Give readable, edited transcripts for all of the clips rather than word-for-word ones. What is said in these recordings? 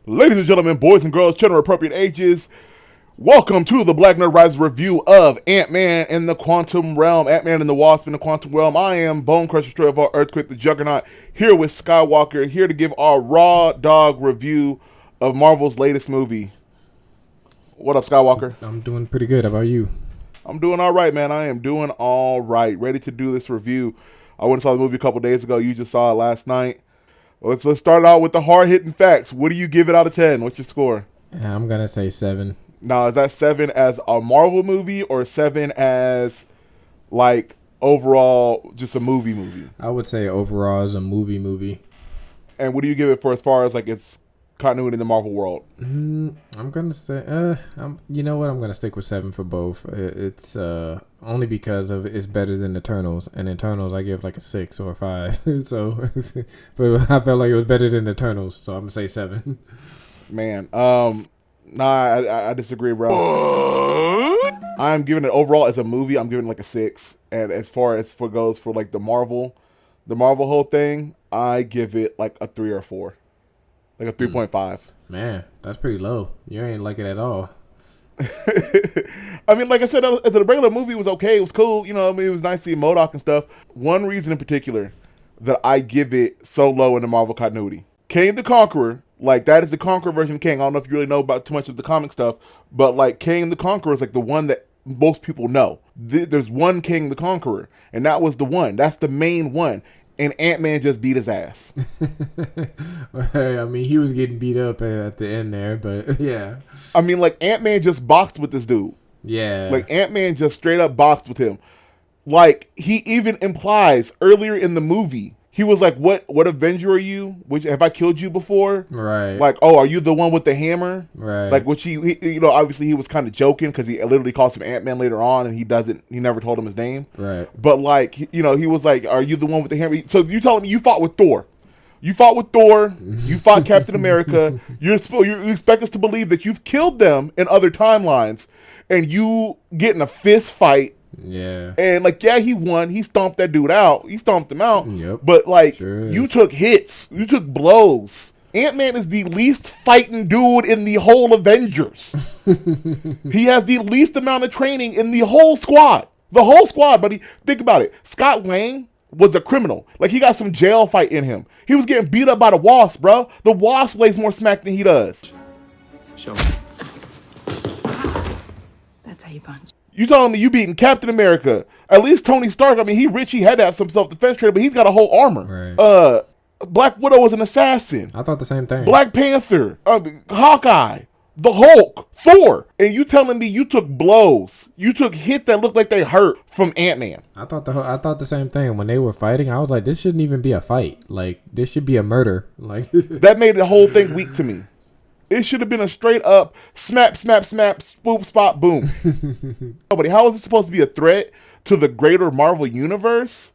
Ladies and gentlemen, boys and girls, gender appropriate ages, welcome to the Black Nerd Rise review of Ant-Man in the Quantum Realm, Ant-Man and the Wasp in the Quantum Realm. I am Bone Crusher, Destroyer of all Earthquake, the Juggernaut, here with Skywalker, here to give our raw dog review of Marvel's latest movie. What up, Skywalker? I'm doing pretty good. How about you? I'm doing all right, man. I am doing all right. Ready to do this review. I went and saw the movie a couple days ago. You just saw it last night. Let's start out with the hard-hitting facts. What do you give it out of 10? What's your score? Yeah, I'm going to say 7. Now, is that 7 as a Marvel movie or 7 as, like, overall just a movie? I would say overall is a movie. And what do you give it for as far as, like, its continuity in the Marvel world? I'm going to say, you know what? I'm going to stick with 7 for both. It's only because of it's better than Eternals. And Eternals, I give like a 6 or a 5. So, but I felt like it was better than Eternals. So I'm going to say 7. Man, I disagree, bro. What? I'm giving it overall as a movie. I'm giving it like a 6, and as far as for goes for like the Marvel whole thing, I give it like a 3 or 4, like a 3.5. Man, that's pretty low. You ain't like it at all. I mean, like I said, as a regular movie, it was okay. It was cool. You know, I mean, it was nice seeing MODOK and stuff. One reason in particular that I give it so low in the Marvel continuity, Kang the Conqueror. Like, that is the Conqueror version of Kang. I don't know if you really know about too much of the comic stuff, but, like, Kang the Conqueror is, like, the one that most people know. There's one Kang the Conqueror, and that was the one. That's the main one. And Ant-Man just beat his ass. Well, I mean, he was getting beat up at the end there, but, yeah. I mean, like, Ant-Man just boxed with this dude. Yeah. Like, Ant-Man just straight up boxed with him. Like, he even implies earlier in the movie, he was like, what Avenger are you? Which, have I killed you before? Right. Like, oh, are you the one with the hammer? Right. Like, which he you know, obviously he was kind of joking because he literally calls him Ant-Man later on, and he never told him his name. Right. But, like, you know, he was like, are you the one with the hammer? So you telling me you fought with Thor. You fought with Thor. You fought Captain America. You expect us to believe that you've killed them in other timelines, and you get in a fist fight. Yeah. And, like, yeah, he won. He stomped that dude out. He stomped him out. Yep. But, like, Sure you took hits. You took blows. Ant-Man is the least fighting dude in the whole Avengers. He has the least amount of training in the whole squad. The whole squad, buddy. Think about it. Scott Lang was a criminal. Like, he got some jail fight in him. He was getting beat up by the Wasp, bro. The Wasp lays more smack than he does. Show me. That's how you punch. You telling me you beating Captain America? At least Tony Stark, I mean, he rich, he had to have some self-defense training, but he's got a whole armor. Right. Black Widow was an assassin. I thought the same thing. Black Panther, Hawkeye, the Hulk, Thor. And you telling me you took blows, you took hits that looked like they hurt from Ant-Man. I thought the same thing. When they were fighting, I was like, this shouldn't even be a fight. Like, this should be a murder. Like That made the whole thing weak to me. It should have been a straight up snap, spoop, spot, boom. Nobody. How is it supposed to be a threat to the greater Marvel universe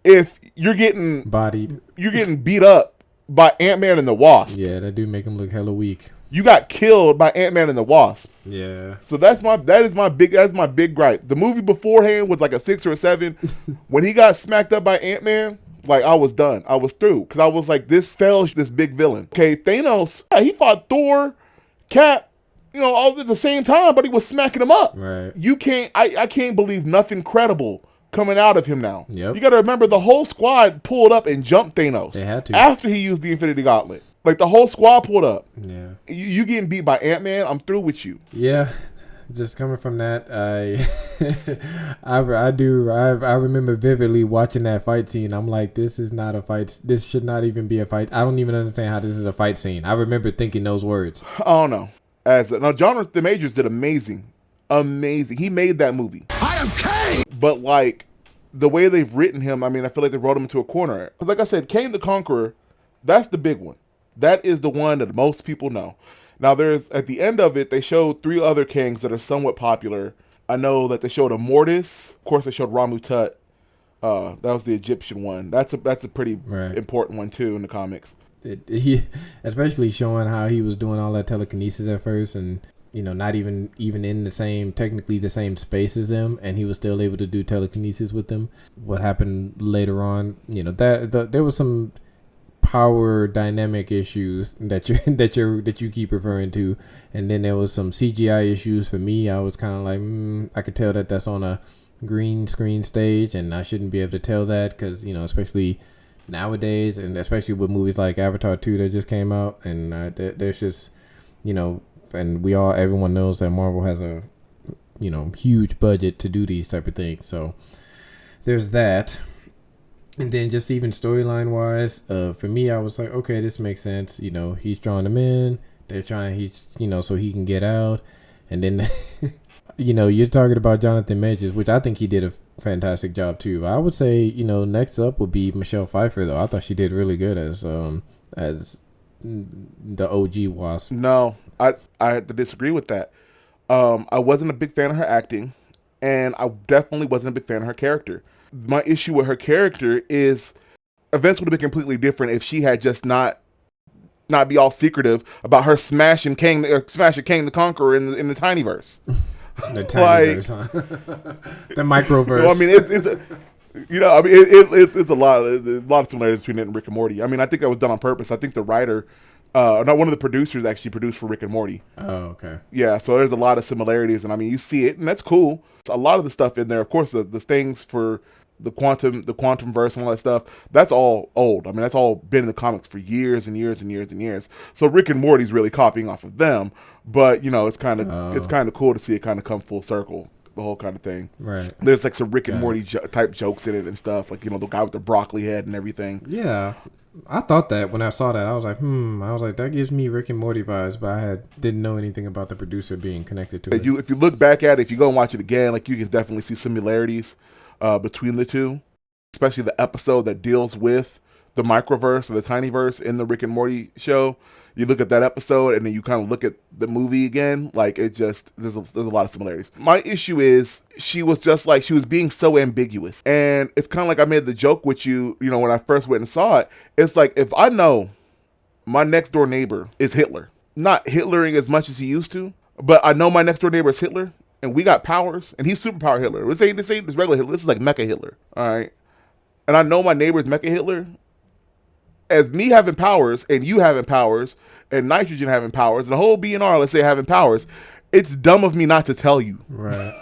if you're getting bodied? You're getting beat up by Ant-Man and the Wasp. Yeah, that do make him look hella weak. You got killed by Ant-Man and the Wasp. Yeah. So that's my big gripe. The movie beforehand was like a 6 or a 7. When he got smacked up by Ant-Man, like, I was done. I was through. Because I was like, this big villain. Okay, Thanos, yeah, he fought Thor, Cap, you know, all at the same time, but he was smacking him up. Right. I can't believe nothing credible coming out of him now. Yep. You got to remember, the whole squad pulled up and jumped Thanos. They had to. After he used the Infinity Gauntlet. Like, the whole squad pulled up. Yeah. You getting beat by Ant-Man, I'm through with you. Yeah. Just coming from that, I remember vividly watching that fight scene. I'm like, this is not a fight. This should not even be a fight. I don't even understand how this is a fight scene. I remember thinking those words. I don't know. Now, Jonathan Majors did amazing. He made that movie. I am Kang! But, like, the way they've written him, I mean, I feel like they wrote him into a corner. Because, like I said, Kang the Conqueror, that's the big one. That is the one that most people know. Now, at the end of it, they showed 3 other Kangs that are somewhat popular. I know that they showed a Mortis. Of course, they showed Ramu Tut. That was the Egyptian one. That's a pretty important one, too, in the comics. Especially showing how he was doing all that telekinesis at first and, you know, not even in technically the same space as them, and he was still able to do telekinesis with them. What happened later on, you know, there was some power dynamic issues that you keep referring to, and then there was some CGI issues for me. I was kind of like, I could tell that that's on a green screen stage, and I shouldn't be able to tell that because especially nowadays, and especially with movies like Avatar 2 that just came out, and there's just and everyone knows that Marvel has a huge budget to do these type of things, so there's that. And then just even storyline wise, for me, I was like, okay, this makes sense. He's drawing them in. They're trying, so he can get out. And then, you're talking about Jonathan Majors, which I think he did a fantastic job too. I would say, next up would be Michelle Pfeiffer, though. I thought she did really good as the OG Wasp. No, I have to disagree with that. I wasn't a big fan of her acting, and I definitely wasn't a big fan of her character. My issue with her character is events would have been completely different if she had just not be all secretive about her smashing Kang the Conqueror in the Tinyverse. The Tinyverse, huh? The microverse. I mean, it's a lot. There's a lot of similarities between it and Rick and Morty. I mean, I think that was done on purpose. I think the writer, not one of the producers, actually produced for Rick and Morty. Oh, okay. Yeah, so there's a lot of similarities, and I mean, you see it, and that's cool. A lot of the stuff in there, of course, the things for the quantum verse and all that stuff, that's all old. I mean, that's all been in the comics for years and years and years and years. So Rick and Morty's really copying off of them, but it's kind of cool to see it kind of come full circle, the whole kind of thing. Right. There's like some Rick and Morty type jokes in it and stuff, like the guy with the broccoli head and everything. Yeah. I thought that when I saw that, I was like, that gives me Rick and Morty vibes, but I didn't know anything about the producer being connected to it. If you look back at it, if you go and watch it again, like you can definitely see similarities between the two, especially the episode that deals with the microverse or the tinyverse in the Rick and Morty show. You look at that episode and then you kind of look at the movie again, like there's a lot of similarities. My issue is she was being so ambiguous, and it's kind of like I made the joke with you, when I first went and saw it. It's like, if I know my next door neighbor is Hitler, not Hitlering as much as he used to, but I know my next door neighbor is Hitler, and we got powers, and he's superpower Hitler. This ain't this regular Hitler. This is like Mecha Hitler, all right? And I know my neighbor's Mecha Hitler. As me having powers, and you having powers, and Nitrogen having powers, and the whole BNR, let's say, having powers, it's dumb of me not to tell you. Right.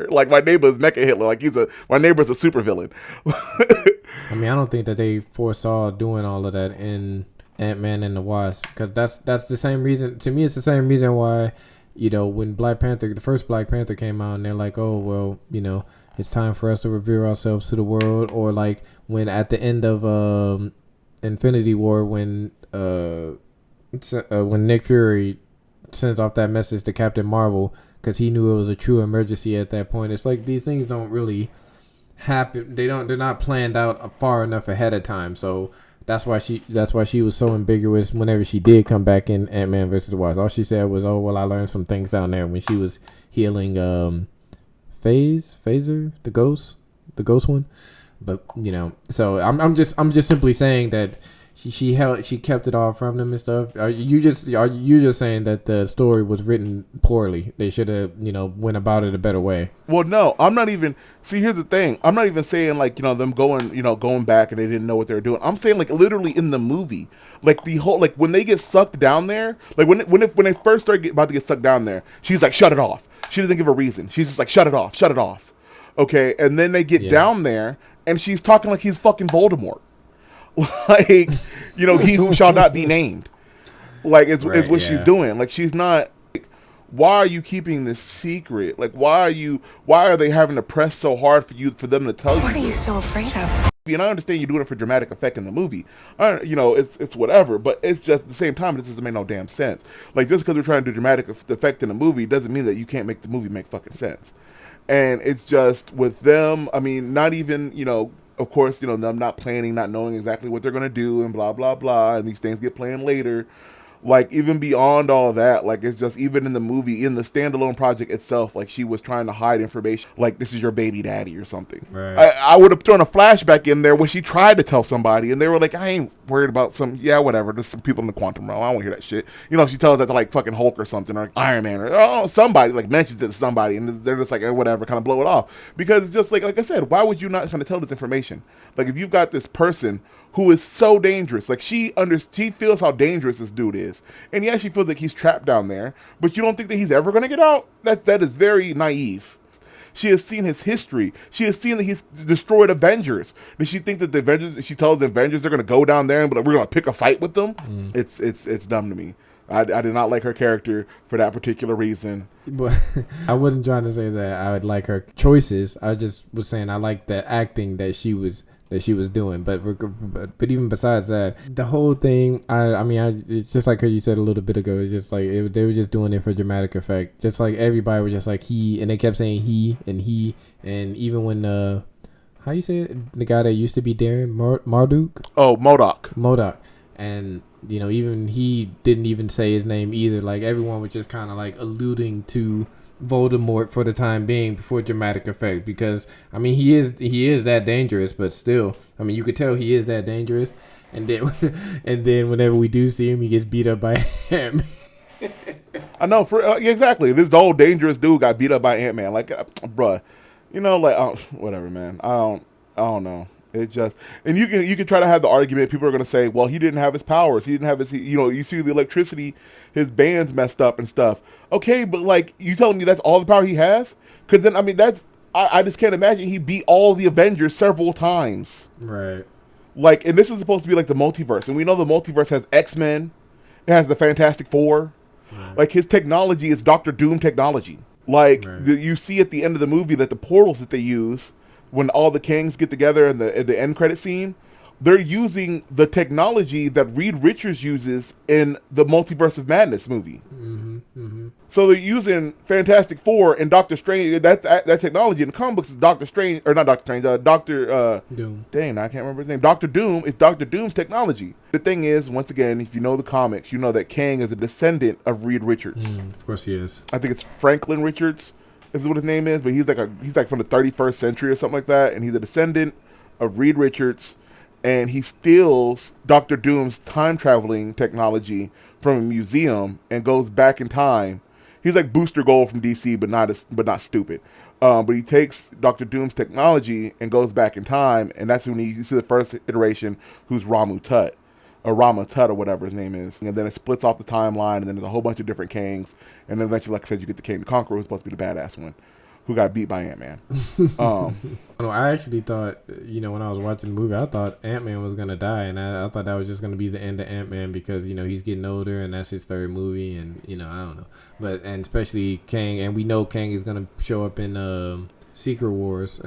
Like, my neighbor is Mecha Hitler. Like, my neighbor's a supervillain. I mean, I don't think that they foresaw doing all of that in Ant-Man and the Wasp, because that's the same reason. To me, it's the same reason why, when the first Black Panther came out, and they're like, oh, well, it's time for us to reveal ourselves to the world. Or like when at the end of Infinity War, when Nick Fury sends off that message to Captain Marvel because he knew it was a true emergency at that point. It's like these things don't really happen. They're not planned out far enough ahead of time. So that's why she was so ambiguous whenever she did come back in Ant-Man vs. the Wasp. All she said was, "Oh well, I learned some things down there," when she was healing Phaser, the ghost one. But so I'm just simply saying that she kept it all from them and stuff. Are you just saying that the story was written poorly? They should have went about it a better way. Well, no, I'm not even. See, here's the thing. I'm not even saying like them going back and they didn't know what they were doing. I'm saying like literally in the movie, like the whole like when they get sucked down there, like when they first start about to get sucked down there, she's like, shut it off. She doesn't give a reason. She's just like, shut it off. Okay, and then they get down there and she's talking like he's fucking Voldemort. Like, he who shall not be named. Like, is what she's doing. Like, she's not. Like, why are you keeping this secret? Like, why are they having to press so hard for them to tell you? What are you so afraid of? And I understand you're doing it for dramatic effect in the movie. It's whatever, but it's just at the same time, it doesn't make no damn sense. Like, just because we're trying to do dramatic effect in a movie doesn't mean that you can't make the movie make fucking sense. And it's just with them. I mean, not even of course, them not planning, not knowing exactly what they're going to do and blah, blah, blah. And these things get planned later. Like, even beyond all that, like, it's just even in the movie, in the standalone project itself, like, she was trying to hide information. Like, this is your baby daddy or something. Right. I would have thrown a flashback in there when she tried to tell somebody. And they were like, I ain't worried about whatever. There's some people in the quantum realm. I don't want to hear that shit. She tells that to, like, fucking Hulk or something, or like Iron Man, or somebody, like, mentions it to somebody. And they're just like, whatever, kind of blow it off. Because it's just like I said, why would you not trying to tell this information? Like, if you've got this person who is so dangerous. Like she feels how dangerous this dude is, and yeah, she feels like he's trapped down there. But you don't think that he's ever gonna get out? That is very naive. She has seen his history. She has seen that he's destroyed Avengers. Does she think that the Avengers? She tells the Avengers they're gonna go down there and we're gonna pick a fight with them. It's dumb to me. I did not like her character for that particular reason. But I wasn't trying to say that I would like her choices. I just was saying I like the acting that she was doing. But even besides that, the whole thing, I mean, it's just like you said a little bit ago. It's just like they were just doing it for dramatic effect. Just like everybody was just like he, and they kept saying he, and even when how you say it, the guy that used to be Darren Marduk. Oh, MODOK. And you know, even he didn't even say his name either. Like everyone was just kind of like alluding to Voldemort for the time being before dramatic effect, because I mean he is that dangerous, but still, I mean you could tell he is that dangerous, and then whenever we do see him, he gets beat up by him. I know, exactly. This old dangerous dude got beat up by Ant-Man. Like, bruh, you know, like, whatever, man. I don't know. It just, and you can try to have the argument. People are gonna say, well, he didn't have his powers. He didn't have his, you know, you see the electricity, his band's messed up and stuff. Okay, but like, you telling me that's all the power he has? Because then, I mean, I just can't imagine he beat all the Avengers several times. Right. Like, and this is supposed to be like the multiverse, and we know the multiverse has X-Men, it has the Fantastic Four. Right. Like his technology is Doctor Doom technology. Like you see at the end of the movie that the portals that they use when all the Kangs get together in the end credit scene, they're using the technology that Reed Richards uses in the Multiverse of Madness movie. So they're using Fantastic Four and Doctor Strange. That technology in the comic books is Doctor Strange, or not Doctor Strange, Doctor Doom. Dang, I can't remember his name. Doctor Doom is Doctor Doom's technology. The thing is, once again, if you know the comics, you know that Kang is a descendant of Reed Richards. Of course he is. I think it's Franklin Richards is what his name is, but he's like from the 31st century or something like that, and he's a descendant of Reed Richards, and he steals Doctor Doom's time traveling technology from a museum and goes back in time. He's like Booster Gold from DC, but not stupid. But he takes Doctor Doom's technology and goes back in time, and that's when you see the first iteration, who's Ramu Tut, or Rama Tut, or whatever his name is. And then it splits off the timeline, and then there's a whole bunch of different Kangs, and then eventually, like I said, you get the Kang the Conqueror, who's supposed to be the badass one, who got beat by Ant-Man. I actually thought, you know, when I was watching the movie, I thought Ant-Man was going to die, and I thought that was just going to be the end of Ant-Man because, you know, he's getting older, and that's his third movie, and, you know, I don't know. And especially Kang, and we know Kang is going to show up in Secret Wars,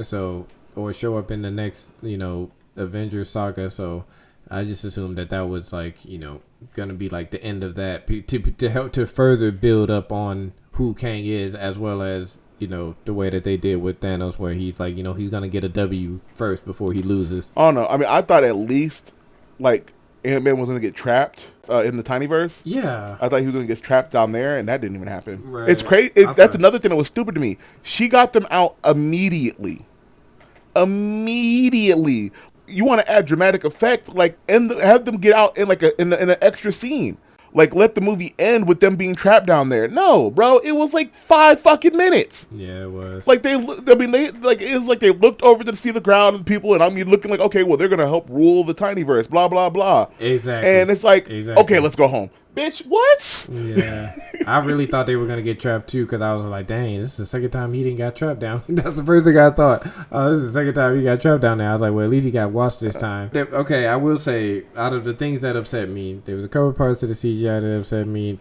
or show up in the next, you know, Avengers saga, so I just assumed that was, like, you know, going to be, like, the end of that to help to further build up on who Kang is, as well as, you know, the way that they did with Thanos, where he's like, you know, he's going to get a W first before he loses. Oh, no. I mean, I thought at least, like, Ant-Man was going to get trapped in the Tinyverse. Yeah. I thought he was going to get trapped down there, and that didn't even happen. Right. It's crazy. That's another thing that was stupid to me. She got them out immediately. You want to add dramatic effect, like, and have them get out in like in an extra scene. Like, let the movie end with them being trapped down there. No, bro, it was like 5 fucking minutes. Yeah, it was. Like it was like they looked over to see the crowd of the people, and I mean, looking like, okay, well, they're gonna help rule the Tinyverse, blah blah blah. Exactly. And it's like, okay, let's go home, bitch. What? Yeah, I really thought they were gonna get trapped too, because I was like, dang, this is the second time he didn't got trapped down. That's the first thing I thought. Oh, this is the second time he got trapped down there. I was like, well, at least he got washed this time. Okay, I will say, out of the things that upset me, there was a couple parts of the CGI that upset me.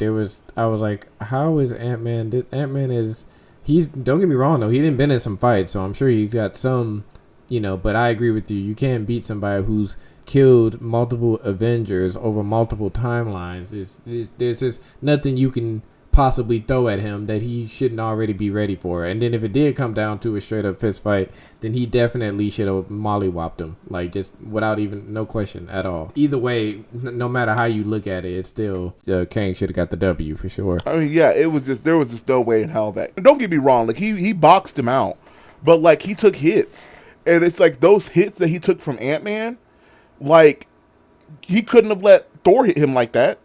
I was like, how is Ant-Man? Ant-Man is, don't get me wrong though, he didn't been in some fights, so I'm sure he's got some, you know, but I agree with you. You can't beat somebody who's killed multiple Avengers over multiple timelines. There's just nothing you can possibly throw at him that he shouldn't already be ready for. And then if it did come down to a straight up fist fight, then he definitely should have mollywopped him, like, just without even no question at all. Either way, no matter how you look at it, it's still Kang should have got the W for sure. I mean, yeah, there was just no way in hell that. Don't get me wrong, like he boxed him out, but like he took hits, and it's like those hits that he took from Ant-Man, like he couldn't have let Thor hit him like that,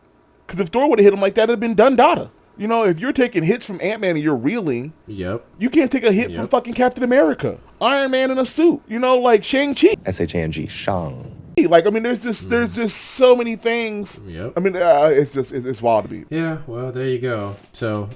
because if Thor would have hit him like that, it'd have been done data. You know, if you're taking hits from Ant-Man and you're reeling, yep, you can't take a hit from fucking Captain America, Iron Man in a suit, you know, like Shang-Chi. S-H-A-N-G, Shang. okay. Like, I mean, there's just so many things. Yep. I mean, it's wild to me. Yeah, well, there you go. So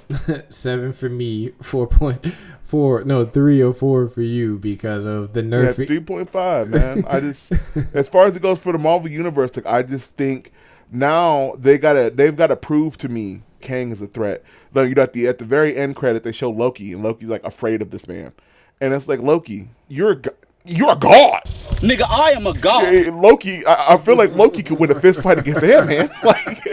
7 for me, 4.4, no, 3 or 4 for you because of the nerf. Yeah, 3.5, man. I just, as far as it goes for the Marvel Universe, like, I just think now they've got to prove to me Kang is a threat. Like, you know, at the very end credit, they show Loki, and Loki's like afraid of this man, and it's like, Loki, you're a god. Nigga, I am a god. Yeah, Loki, I feel like Loki could win a fist fight against Ant-Man. Like,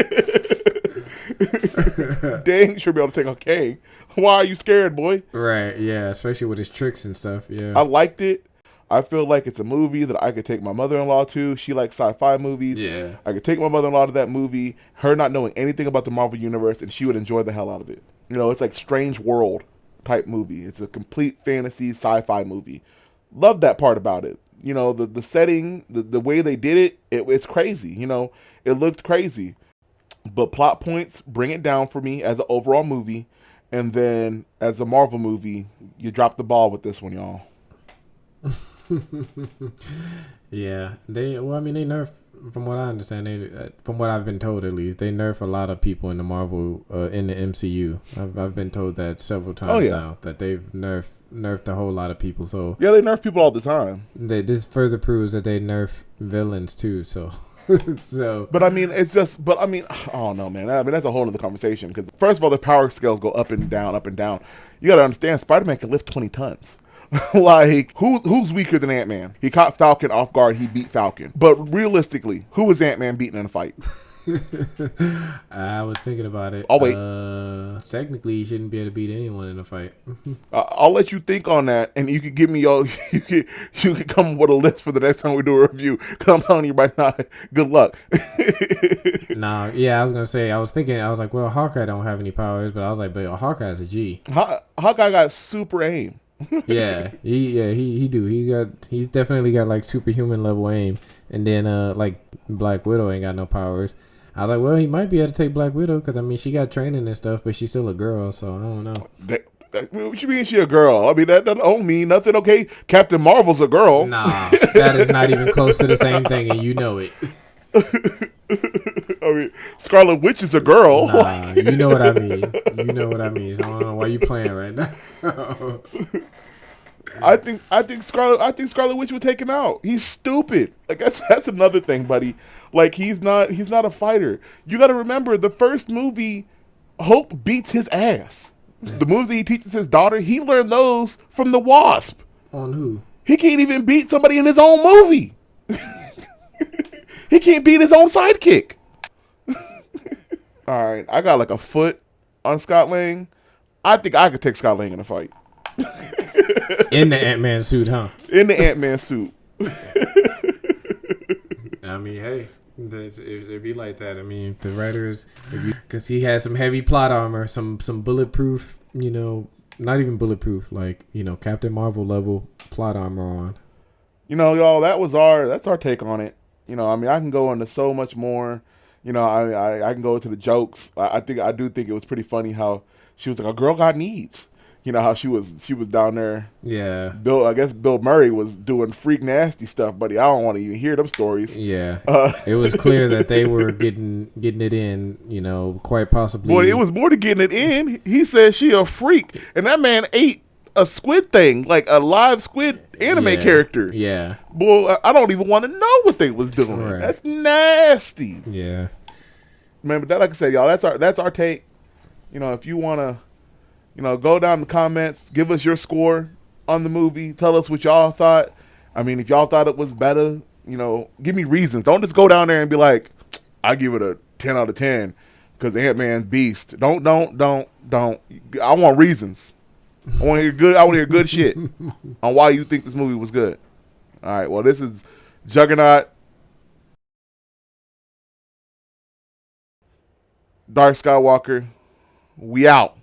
dang, should be able to take on Kang. Why are you scared, boy? Right, yeah, especially with his tricks and stuff, yeah. I liked it. I feel like it's a movie that I could take my mother-in-law to. She likes sci-fi movies. Yeah. I could take my mother-in-law to that movie, her not knowing anything about the Marvel Universe, and she would enjoy the hell out of it. You know, it's like Strange World type movie. It's a complete fantasy sci-fi movie. Love that part about it. You know, the setting, the way they did it's crazy. You know, it looked crazy. But plot points bring it down for me as an overall movie. And then as a Marvel movie, you drop the ball with this one, y'all. Yeah, they nerf, from what I understand, from what I've been told at least, they nerf a lot of people in the Marvel, in the MCU. I've been told that several times now, that they've nerfed a whole lot of people. So yeah, they nerf people all the time. This further proves that they nerf villains too. So. But I mean, I don't know, man. I mean, that's a whole other conversation. Because first of all, the power scales go up and down, up and down. You got to understand, Spider-Man can lift 20 tons. Like, who's weaker than Ant-Man? He caught Falcon off guard. He beat Falcon. But realistically, who was Ant-Man beating in a fight? I was thinking about it. I'll wait. Technically, you shouldn't be able to beat anyone in a fight. I'll let you think on that, and you could give me you could come up with a list for the next time we do a review. Because I'm telling you right now, good luck. Nah, yeah, I was gonna say. I was like, well, Hawkeye don't have any powers, but I was like, but Hawkeye's a G. Hawkeye got super aim. He do. He's definitely got like superhuman level aim, and then like Black Widow ain't got no powers. I was like, well, he might be able to take Black Widow because I mean she got training and stuff, but she's still a girl, so I don't know. What you mean she a girl? I mean that don't mean nothing. Okay, Captain Marvel's a girl. Nah, that is not even close to the same thing, and you know it. I mean, Scarlet Witch is a girl. Nah, you know what I mean. You know what I mean. So I don't know why you playing right now. I think Scarlet Witch would take him out. He's stupid. Like that's another thing, buddy. Like he's not a fighter. You got to remember the first movie, Hope beats his ass. The moves that he teaches his daughter, he learned those from the Wasp. On who? He can't even beat somebody in his own movie. He can't beat his own sidekick. All right, I got like a foot on Scott Lang. I think I could take Scott Lang in a fight. In the Ant-Man suit, huh? In the Ant-Man suit. I mean, hey, it'd be like that. I mean, the writers, because he has some heavy plot armor, some bulletproof, you know, not even bulletproof, like, you know, Captain Marvel level plot armor on. You know, y'all, that's our take on it. You know, I mean, I can go into so much more. You know, I can go into the jokes. I do think it was pretty funny how she was like, a girl got needs. You know how she was down there. Yeah. I guess Bill Murray was doing freak nasty stuff, buddy. I don't want to even hear them stories. Yeah. It was clear that they were getting it in, you know, quite possibly. Boy, it was more to getting it in. He said she a freak, and that man ate a squid thing, like a live squid anime character. Yeah. Boy, I don't even want to know what they was doing. Right. That's nasty. Yeah. Man, but that, like I said, y'all, that's our take. You know, if you want to, you know, go down in the comments, give us your score on the movie. Tell us what y'all thought. I mean, if y'all thought it was better, you know, give me reasons. Don't just go down there and be like, I give it a 10 out of 10 because Ant-Man's beast. Don't. I want reasons. I want to hear good shit on why you think this movie was good. All right, well, this is Juggernaut, Dark Skywalker. We out.